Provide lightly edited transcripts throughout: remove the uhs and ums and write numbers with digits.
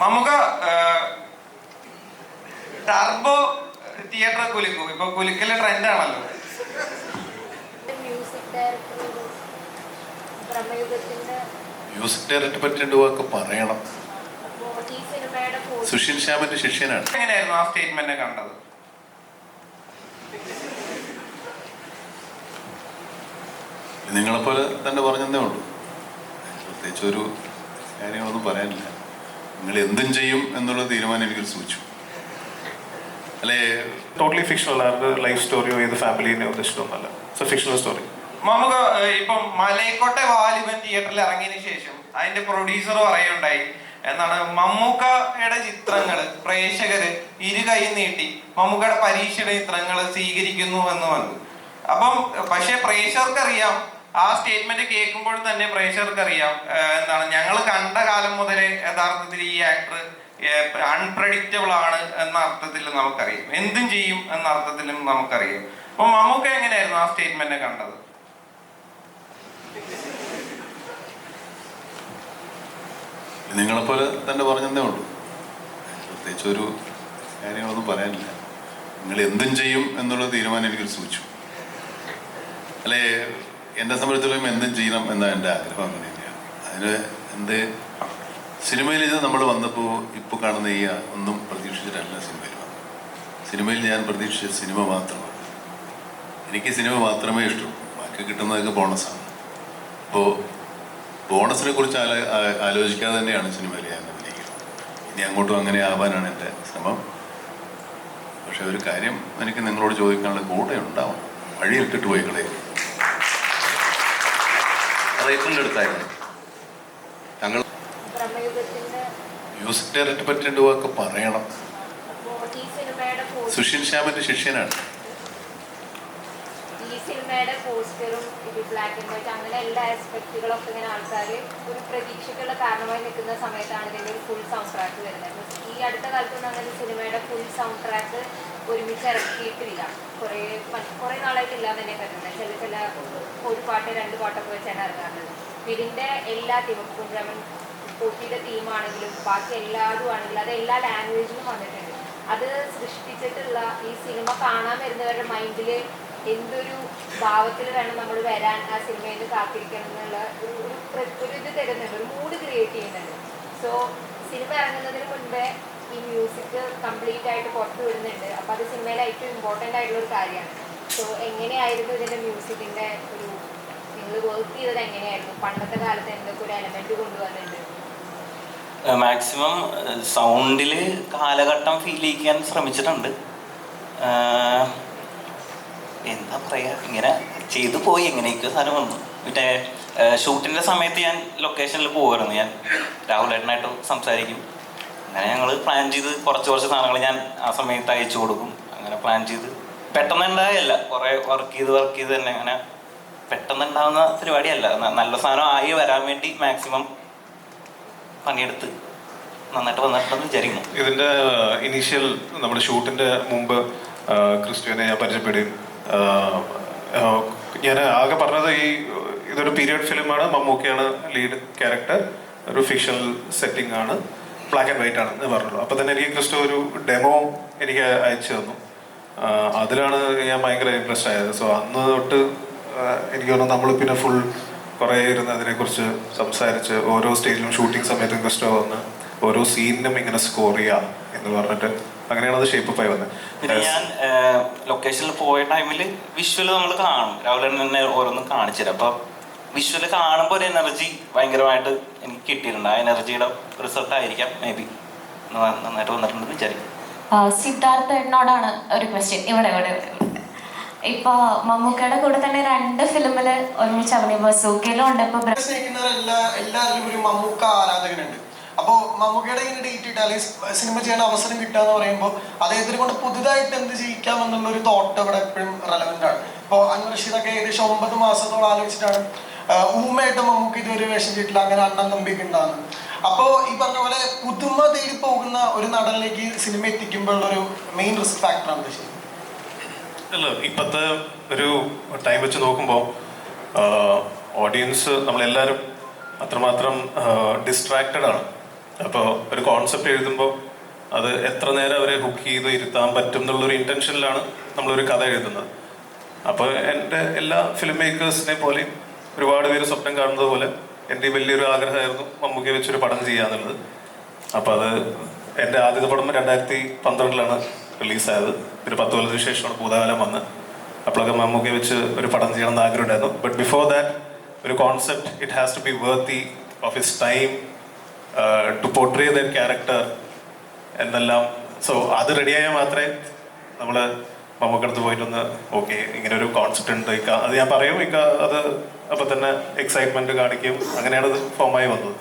നമുക്ക് turbo theatre കുലുക്കും. ഇപ്പൊ കുലുക്കല് trend ആണല്ലോ. മ്യൂസിക് ഡയറക്ടറെ പറ്റി ഒക്കെ പറയണം. സുശീൽ ശ്യാമിന്റെ ശിഷ്യനാണ്. എങ്ങനെയായിരുന്നു ആ സ്റ്റേറ്റ്മെന്റ് കണ്ടത്? നിങ്ങളെപ്പോലെ തന്നെ പറഞ്ഞതേ ഉള്ളൂ. പ്രത്യേകിച്ച് ഒരു കാര്യങ്ങളൊന്നും പറയാനില്ല. നിങ്ങൾ എന്തും ചെയ്യും എന്നുള്ള തീരുമാനം എനിക്ക് സൂചിച്ചു. അല്ലേ, ടോട്ടലി ഫിക്ഷണൽ. ലൈഫ് സ്റ്റോറിയോ ഏത് ഫാമിലിനെയോ ഉദ്ദേശിച്ചൊന്നുമല്ല. It's a fictional story. നമുക്ക് ഇപ്പം മലൈക്കോട്ടെ വാലിബൻ തിയേറ്ററിൽ ഇറങ്ങിയതിനു ശേഷം അതിന്റെ പ്രൊഡ്യൂസർ പറയുണ്ടായി എന്നാണ്, മമ്മൂക്കയുടെ ചിത്രങ്ങള് പ്രേക്ഷകര് ഇരു കൈ നീട്ടി മമ്മൂക്കയുടെ പരീക്ഷയുടെ ചിത്രങ്ങൾ സ്വീകരിക്കുന്നു എന്ന് വന്നു. അപ്പം പക്ഷെ പ്രേക്ഷകർക്കറിയാം, ആ സ്റ്റേറ്റ്മെന്റ് കേൾക്കുമ്പോൾ തന്നെ പ്രേക്ഷകർക്കറിയാം എന്താണ്, ഞങ്ങൾ കണ്ട കാലം മുതലേ യഥാർത്ഥത്തിൽ ഈ ആക്ടർ അൺപ്രഡിക്റ്റബിൾ ആണ് എന്ന അർത്ഥത്തിൽ നമുക്കറിയാം, എന്തും ചെയ്യും എന്ന അർത്ഥത്തിലും നമുക്കറിയാം. അപ്പൊ മമ്മൂക്ക എങ്ങനെയായിരുന്നു ആ സ്റ്റേറ്റ്മെന്റ് കണ്ടത്? നിങ്ങളെപ്പോലെ തന്നെ പറഞ്ഞതേ ഉള്ളൂ. പ്രത്യേകിച്ച് ഒരു കാര്യങ്ങളൊന്നും പറയാനില്ല. നിങ്ങൾ എന്തും ചെയ്യും എന്നുള്ള തീരുമാനം എനിക്ക് സൂചിച്ചു. അല്ലേ, എന്നെ സംബന്ധിച്ചിടത്തോളം എന്തും ചെയ്യണം എന്ന എൻ്റെ ആഗ്രഹം അങ്ങനെ തന്നെയാണ്. അതിന് എന്ത് സിനിമയിൽ ഇത് നമ്മൾ വന്നപ്പോൾ ഇപ്പോൾ കാണുന്ന ഈ ഒന്നും പ്രതീക്ഷിച്ചിട്ടല്ല സിനിമയിൽ വന്നത്. സിനിമയിൽ ഞാൻ പ്രതീക്ഷിച്ച സിനിമ മാത്രമാണ്. എനിക്ക് സിനിമ മാത്രമേ ഇഷ്ടമുള്ളൂ. ബാക്കി കിട്ടുന്നതൊക്കെ ബോണസാണ്. അപ്പോൾ ബോണസിനെ കുറിച്ച് ആലോചിക്കാതെ തന്നെയാണ് സിനിമയിൽ ഞാൻ അഭിനയിക്കുന്നത്. ഇനി അങ്ങോട്ടും അങ്ങനെ ആവാനാണ് എൻ്റെ ശ്രമം. പക്ഷെ ഒരു കാര്യം എനിക്ക് നിങ്ങളോട് ചോദിക്കാനുള്ള കൂടെ ഉണ്ടാവും. വഴിയിലിട്ടിട്ട് പോയി കളയും. റൈറ്ററിൻ്റെ അടുത്തായിരുന്നു. ഞങ്ങൾ മ്യൂസിക് ഡയറക്ടറെ പറ്റി ഒക്കെ പറയണം. സുശീൽ ശ്യാമിന്റെ ശിഷ്യനാണ്. ഈ സിനിമയുടെ പോസ്റ്ററും ഇത് ബ്ലാക്ക് ആൻഡ് വൈറ്റ് അങ്ങനെ എല്ലാ ആസ്പെക്റ്റുകളൊക്കെ ഇങ്ങനെ ആൾക്കാർ ഒരു പ്രതീക്ഷയ്ക്കുള്ള കാരണമായി നിൽക്കുന്ന സമയത്താണ് ഇതിൻ്റെ ഒരു ഫുൾ സൗണ്ട് ട്രാക്ക് വരുന്നത്. ഈ അടുത്ത കാലത്തൊന്നും അങ്ങനെ സിനിമയുടെ ഫുൾ സൗണ്ട് ട്രാക്ക് ഒരുമിച്ച് ഇറക്കിയിട്ടില്ല. കുറേ നാളായിട്ടില്ല എന്ന് തന്നെ കരുതുന്നത്. ചില ഒരു പാട്ട് രണ്ട് പാട്ടൊക്കെ വെച്ചാണ് ഇറങ്ങാറുള്ളത്. ഇതിൻ്റെ എല്ലാ തീമും കുഞ്ചാമൻ പൊട്ടിയുടെ തീമാണെങ്കിലും ബാക്കി എല്ലാതും ആണെങ്കിലും അത് എല്ലാ ലാംഗ്വേജിലും വന്നിട്ടുണ്ട്. അത് സൃഷ്ടിച്ചിട്ടുള്ള ഈ സിനിമ കാണാൻ വരുന്നവരുടെ മൈൻഡിൽ എന്തൊരു ഭാവത്തിൽ വേണം നമ്മൾ വരാൻ ആ സിനിമയിൽ കാത്തിരിക്കണം എന്നുള്ള ഒരു ഇത് തരുന്നുണ്ട്, ഒരു മൂഡ് ക്രിയേറ്റ് ചെയ്യുന്നുണ്ട്. സോ സിനിമ ഇറങ്ങുന്നതിന് മുൻപേ ഈ മ്യൂസിക് കംപ്ലീറ്റ് ആയിട്ട് പുറത്ത് വിടുന്നുണ്ട്. അപ്പോൾ അത് സിനിമയിലെ ഏറ്റവും ഇമ്പോർട്ടൻ്റ് ആയിട്ടുള്ള ഒരു കാര്യമാണ്. സോ എങ്ങനെയായിരുന്നു ഇതിൻ്റെ മ്യൂസിക്കിൻ്റെ ഒരു നിങ്ങൾ വർക്ക് ചെയ്തത് എങ്ങനെയായിരുന്നു? പണ്ടത്തെ കാലത്ത് എന്തൊക്കെ ഒരു എലമെന്റ് കൊണ്ടുവന്നിട്ടുണ്ട്? മാക്സിമം സൗണ്ടിൽ കാലഘട്ടം ഫീൽ ചെയ്യിക്കാൻ ശ്രമിച്ചിട്ടുണ്ട്. എന്താ പറയുക, ഇങ്ങനെ ചെയ്തു പോയി. എങ്ങനെയൊക്കെ സാധനം വന്നു. മറ്റേ ഷൂട്ടിൻ്റെ സമയത്ത് ഞാൻ ലൊക്കേഷനിൽ പോകുമായിരുന്നു. ഞാൻ രാഹുലേട്ടനായിട്ട് സംസാരിക്കും. അങ്ങനെ ഞങ്ങൾ പ്ലാൻ ചെയ്ത് കുറച്ച് സാധനങ്ങൾ ഞാൻ ആ സമയത്ത് അയച്ചു കൊടുക്കും. അങ്ങനെ പ്ലാൻ ചെയ്ത് പെട്ടെന്ന് ഉണ്ടായല്ല, കുറേ വർക്ക് ചെയ്ത് തന്നെ അങ്ങനെ പെട്ടെന്ന് ഉണ്ടാകുന്ന പരിപാടിയല്ല. നല്ല സാധനം ആയി വരാൻ വേണ്ടി മാക്സിമം പണിയെടുത്ത് നന്നായിട്ട് വന്നിട്ടുണ്ടെന്ന് വിചാരിക്കുന്നു. ഇതിൻ്റെ ഇനീഷ്യൽ നമ്മുടെ ഷൂട്ടിൻ്റെ മുമ്പ് ക്രിസ്റ്റുവിനെ ഞാൻ പരിചയപ്പെടുകയും ഞാൻ ആകെ പറഞ്ഞത് ഇതൊരു പീരിയഡ് ഫിലിമാണ്, മമ്മൂക്കയാണ് ലീഡ് ക്യാരക്ടർ, ഒരു ഫിക്ഷണൽ സെറ്റിംഗ് ആണ്, ബ്ലാക്ക് ആൻഡ് വൈറ്റ് ആണ് എന്ന് പറഞ്ഞുള്ളൂ. അപ്പോൾ തന്നെ എനിക്ക് ക്രിസ്റ്റോ ഒരു ഡെമോ എനിക്ക് അയച്ചു തന്നു. അതിലാണ് ഞാൻ ഭയങ്കര ഇൻട്രസ്റ്റ് ആയത്. സോ അന്ന് തൊട്ട് എനിക്ക് തോന്നുന്നു നമ്മൾ പിന്നെ ഫുൾ കുറേ ഇരുന്ന് അതിനെക്കുറിച്ച് സംസാരിച്ച് ഓരോ സ്റ്റേജിലും ഷൂട്ടിംഗ് സമയത്തും ക്രിസ്റ്റോ വന്ന് ഓരോ സീനിനും ഇങ്ങനെ സ്കോർ ചെയ്യാം എന്ന് പറഞ്ഞിട്ട് അങ്ങനെയാണ് അത് ഷേപ്പ് ആയി വന്നത്. പിന്നെ ഞാൻ ലൊക്കേഷനിൽ പോയ ടൈമിൽ വിഷ്വൽ നമ്മൾ കാണും. രാവിലെ തന്നെ ഓരോന്നും കാണിച്ചു തരാം. അപ്പോൾ വിഷ്വൽ കാണുമ്പോൾ ഒരു എനർജി ഭയങ്കരമായിട്ട് എനിക്ക് കിട്ടിയിട്ടുണ്ട്. ആ എനർജിയുടെ റിസൾട്ട് ആയിരിക്കാം മേ ബി നന്നായിട്ട് വന്നിട്ടുണ്ടെന്ന് വിചാരിക്കും. സിദ്ധാർത്ഥനോടാണ് ഒരു ക്വസ്റ്റ്യൻ. ഇവിടെ ഇപ്പൊ മമ്മൂക്കയുടെ കൂടെ തന്നെ 2 ഫിലിമില് ഒരുമിച്ച് അഭിനയിക്കും. സൂക്കയിലും ഉണ്ട്. ഇപ്പൊ എല്ലാവരിലും ഒരു മമ്മൂക്ക ആരാധകനുണ്ട്. അപ്പോൾ മമ്മൂക്കയുടെ ഇങ്ങനെ ഡേറ്റ് ഇട്ട് അല്ലെങ്കിൽ സിനിമ ചെയ്യാൻ അവസരം കിട്ടുക എന്ന് പറയുമ്പോൾ അദ്ദേഹത്തിനെ കൊണ്ട് പുതുതായിട്ട് എന്ത് ചെയ്യിക്കാം എന്നുള്ളൊരു തോട്ട് ഇവിടെ എപ്പോഴും റെലവെന്റ് ആണ്. ഇപ്പോൾ അൻവർ റഷീദൊക്കെ ഏകദേശം 9 മാസത്തോളം ആലോചിച്ചിട്ടാണ് ഊമയായിട്ട് മമ്മൂക്ക ഇതുവരെ വേഷം ചെയ്തിട്ടില്ല. അങ്ങനെ അണ്ണൻ തമ്പിക്ക് ഉണ്ടാകുന്നത്. അപ്പോൾ ഈ പറഞ്ഞ പോലെ പുതുമ തേടി പോകുന്ന ഒരു നടനിലേക്ക് സിനിമ എത്തിക്കുമ്പോഴുള്ളൊരു മെയിൻ റിസ്ക് ഫാക്ടറാണ് ശരി. അല്ല, ഇപ്പോഴത്തെ ഒരു ടൈം വെച്ച് നോക്കുമ്പോൾ ഓഡിയൻസ് നമ്മളെല്ലാവരും അത്രമാത്രം ഡിസ്ട്രാക്റ്റഡ് ആണ്. അപ്പോൾ ഒരു കോൺസെപ്റ്റ് എഴുതുമ്പോൾ അത് എത്ര നേരം അവരെ ഹുക്ക് ചെയ്ത് ഇരുത്താൻ പറ്റും എന്നുള്ളൊരു ഇൻറ്റൻഷനിലാണ് നമ്മളൊരു കഥ എഴുതുന്നത്. അപ്പോൾ എൻ്റെ എല്ലാ ഫിലിം മേക്കേഴ്സിനെ പോലെയും ഒരുപാട് പേര് സ്വപ്നം കാണുന്നത് പോലെ എൻ്റെ വലിയൊരു ആഗ്രഹമായിരുന്നു മമ്മൂക്കയെ വെച്ചൊരു പടം ചെയ്യാന്നുള്ളത്. അപ്പോൾ അത് എൻ്റെ ആദ്യത്തെ പടം 2012 റിലീസായത്. ഒരു 10 കൊല്ലത്തിന് ശേഷമാണ് ഭൂതകാലം വന്ന്. അപ്പോഴൊക്കെ മമ്മൂക്കയെ വെച്ച് ഒരു പടം ചെയ്യണം എന്ന് ആഗ്രഹം ഉണ്ടായിരുന്നു. ബട്ട് ബിഫോർ ദാറ്റ് ഒരു concept it has to be worthy of his time to portray the character എന്നെല്ലാം. സോ അത് റെഡിയായാൽ മാത്രമേ നമ്മൾ മമ്മൂക്കടുത്ത് പോയിട്ടൊന്ന് ഓക്കെ ഇങ്ങനെ ഒരു കോൺസെപ്റ്റ് ഉണ്ട് ഇക്ക, അത് ഞാൻ പറയും ഇക്ക, അത് അപ്പം തന്നെ എക്സൈറ്റ്മെന്റ് കാണിക്കും. അങ്ങനെയാണ് അത് ഫോമായി വന്നത്.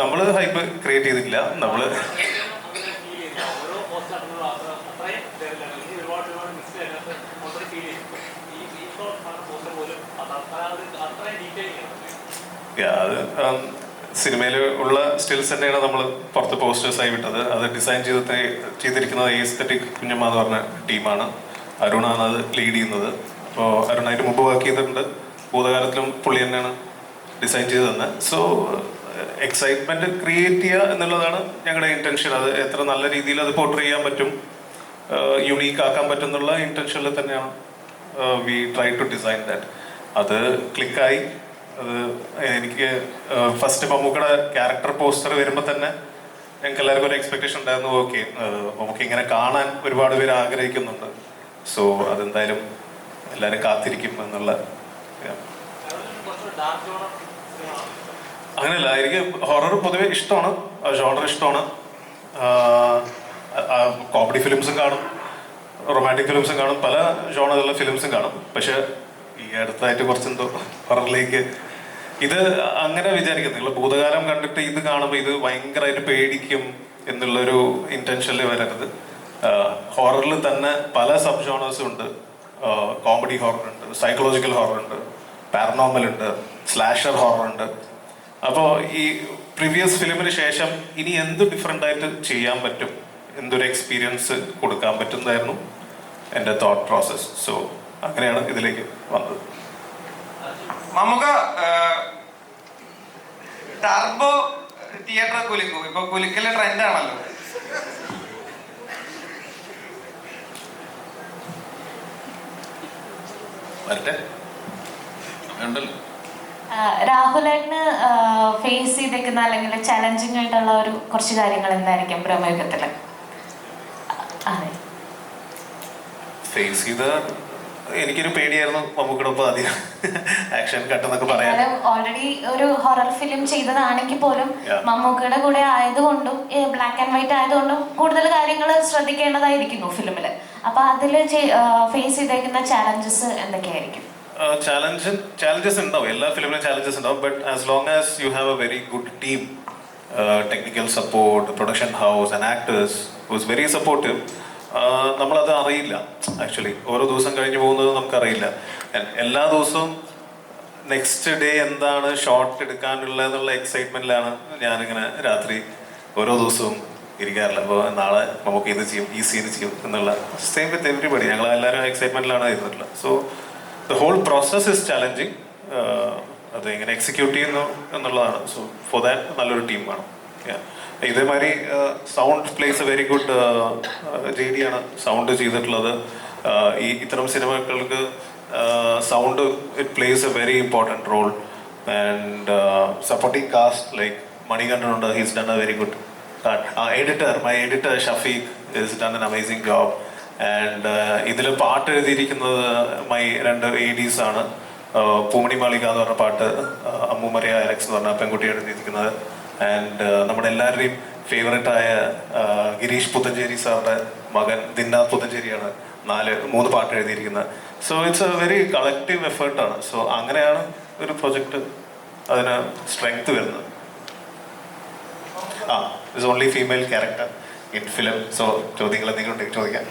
നമ്മൾ ഹൈപ്പ് ക്രിയേറ്റ് ചെയ്തിട്ടില്ല. നമ്മള് അത് സിനിമയിൽ ഉള്ള സ്റ്റിൽസ് തന്നെയാണ് നമ്മൾ പുറത്ത് പോസ്റ്റേഴ്സായി വിട്ടത്. അത് ഡിസൈൻ ചെയ്തിരിക്കുന്നത് എസ്തെറ്റിക് കുഞ്ഞമ്മ എന്ന് പറഞ്ഞ ടീമാണ്. അരുണാണ് അത് ലീഡ് ചെയ്യുന്നത്. അപ്പോൾ അരുണായിട്ട് മുമ്പ് വർക്ക് ചെയ്തിട്ടുണ്ട്. ഭൂതകാലത്തിലും പുള്ളി തന്നെയാണ് ഡിസൈൻ ചെയ്ത് തന്നെ. സോ എക്സൈറ്റ്മെന്റ് ക്രിയേറ്റ് ചെയ്യുക എന്നുള്ളതാണ് ഞങ്ങളുടെ ഇന്റൻഷൻ. അത് എത്ര നല്ല രീതിയിൽ അത് പോർട്രേ ചെയ്യാൻ പറ്റും, യുണീക്ക് ആക്കാൻ പറ്റും എന്നുള്ള ഇന്റൻഷനിൽ തന്നെയാണ് we try to design that. അത് ക്ലിക്കായി. അത് എനിക്ക് ഫസ്റ്റ് മമ്മൂക്കയുടെ ക്യാരക്ടർ പോസ്റ്റർ വരുമ്പോൾ തന്നെ ഞങ്ങൾക്ക് എല്ലാവർക്കും ഒരു എക്സ്പെക്ടേഷൻ ഉണ്ടായിരുന്നു. ഓക്കെ, നമുക്ക് ഇങ്ങനെ കാണാൻ ഒരുപാട് പേര് ആഗ്രഹിക്കുന്നുണ്ട്. സോ അതെന്തായാലും എല്ലാവരും കാത്തിരിക്കും എന്നുള്ള. അങ്ങനെയല്ല, എനിക്ക് ഹൊറർ പൊതുവെ ഇഷ്ടമാണ്, ജോണർ ഇഷ്ടമാണ്. കോമഡി ഫിലിംസും കാണും, റൊമാൻറ്റിക് ഫിലിംസും കാണും, പല ജോണറുള്ള ഫിലിംസും കാണും. പക്ഷെ ഈ അടുത്തായിട്ട് കുറച്ചെന്തോ ഹൊററിലേക്ക് ഇത് അങ്ങനെ വിചാരിക്കുന്നത്. നിങ്ങൾ ഭൂതകാലം കണ്ടിട്ട് ഇത് കാണുമ്പോൾ ഇത് ഭയങ്കരമായിട്ട് പേടിക്കും എന്നുള്ളൊരു ഇന്റൻഷനിൽ വരരുത്. ഹൊററിൽ തന്നെ പല സബ് ജോണേഴ്സും ഉണ്ട്. കോമഡി ഹൊറർ ഉണ്ട്, സൈക്കോളജിക്കൽ ഹൊറർ ഉണ്ട്, പാരനോർമൽ ഉണ്ട്, സ്ലാഷർ ഹൊറർ ഉണ്ട്. അപ്പോൾ ഈ പ്രീവിയസ് ഫിലിമിന് ശേഷം ഇനി എന്ത് ഡിഫറെൻ്റ് ആയിട്ട് ചെയ്യാൻ പറ്റും, എന്തൊരു എക്സ്പീരിയൻസ് കൊടുക്കാൻ പറ്റുന്നതായിരുന്നു എൻ്റെ തോട്ട് പ്രോസസ്. സോ അങ്ങനെയാണ് ഇതിലേക്ക് വന്നത്. നമുക്ക് ടർബോ തിയേറ്റർ കുലുക്കും. ഇപ്പൊ കുലുക്കല് ട്രെൻഡ് ആണല്ലോ. വരട്ടെ ഉണ്ടല്ലോ. രാഹുലേട്ടന് ഫേസ് ചെയ്തേക്കുന്ന അല്ലെങ്കിൽ ചലഞ്ചിങ് ആയിട്ടുള്ള ഒരു കുറച്ച് കാര്യങ്ങൾ എന്തായിരിക്കും ബ്രഹ്മയുഗത്തില്? അതെ, ഫേസ് ചെയ്ത എനിക്കൊരു പേടിയായിരുന്നു മമ്മൂക്കടൊപ്പം ആദ്യം ആക്ഷൻ കട്ടെന്നൊക്കെ പറയാം. ഓൾറെഡി ഒരു ഹൊറർ ഫിലിം ചെയ്തതാണെങ്കിൽ പോലും മമ്മൂക്കയുടെ കൂടെ ആയതുകൊണ്ടും ബ്ലാക്ക് ആൻഡ് വൈറ്റ് ആയതുകൊണ്ടും കൂടുതൽ കാര്യങ്ങൾ ശ്രദ്ധിക്കേണ്ടതായിരിക്കുന്നു ഫിലിമില്. അപ്പൊ അതിൽ ഫേസ് ചെയ്തേക്കുന്ന ചാലഞ്ചസ് എന്തൊക്കെയായിരിക്കും? ചാലഞ്ചസ് ഉണ്ടാവും, എല്ലാ ഫിലിമിലും ചാലഞ്ചസ് ഉണ്ടാവും. But as long as you have A very good team, technical support, production house and actors was very supportive. നമ്മളത് അറിയില്ല ആക്ച്വലി. ഓരോ ദിവസം കഴിഞ്ഞ് പോകുന്നത് നമുക്കറിയില്ല. എല്ലാ ദിവസവും നെക്സ്റ്റ് ഡേ എന്താണ് ഷോട്ട് എടുക്കാനുള്ള എന്നുള്ള എക്സൈറ്റ്മെന്റിലാണ് ഞാനിങ്ങനെ രാത്രി ഓരോ ദിവസവും ഇരിക്കാറില്ല. അപ്പോൾ നാളെ നമുക്ക് ഇത് ചെയ്യും, ഈ സീൻ ചെയ്യും എന്നുള്ള സെയിം വിത്ത് എവരിബഡി. ഞങ്ങൾ എല്ലാവരും എക്സൈറ്റ്മെന്റിലാണ് ഇരുന്നിട്ടുള്ളത്. So the whole process is challenging. അത് എങ്ങനെ എക്സിക്യൂട്ട് ചെയ്യുന്നു എന്നുള്ളതാണ്. സോ ഫോർ ദാറ്റ് നല്ലൊരു ടീം വേണം. ഇതേമാതിരി sound plays a very good. JD ആണ് സൗണ്ട് ചെയ്തിട്ടുള്ളത്. ഈ ഇത്തരം സിനിമകൾക്ക് sound it plays a very important role. And supporting cast like മണികണ്ഠനുണ്ട്, he's done a very good. My editor Shafeeq is done an amazing job. And ഇതിൽ പാട്ട് എഴുതിയിരിക്കുന്നത് my 2 ADs ആണ്. പൂമണി മാളിക എന്ന് പറഞ്ഞ പാട്ട് അമ്മൂമറിയ അലക്സ് എന്ന് പറഞ്ഞ പെൺകുട്ടി എഴുതിയിരിക്കുന്നത്. ആൻഡ് നമ്മുടെ എല്ലാവരുടെയും ഫേവറേറ്റ് ആയ ഗിരീഷ് പുത്തഞ്ചേരി സാറിന്റെ മകൻ ദിന്നാഥ് പുത്തഞ്ചേരിയാണ് 3 പാട്ട് എഴുതിയിരിക്കുന്നത്. So it's a very collective എഫേർട്ടാണ്. സോ അങ്ങനെയാണ് ഒരു പ്രൊജക്ട് അതിന് സ്ട്രെങ്ത് വരുന്നത്. It's only female character in film. So ചോദ്യങ്ങൾ എന്തെങ്കിലും ഉണ്ടെങ്കിൽ ചോദിക്കാം.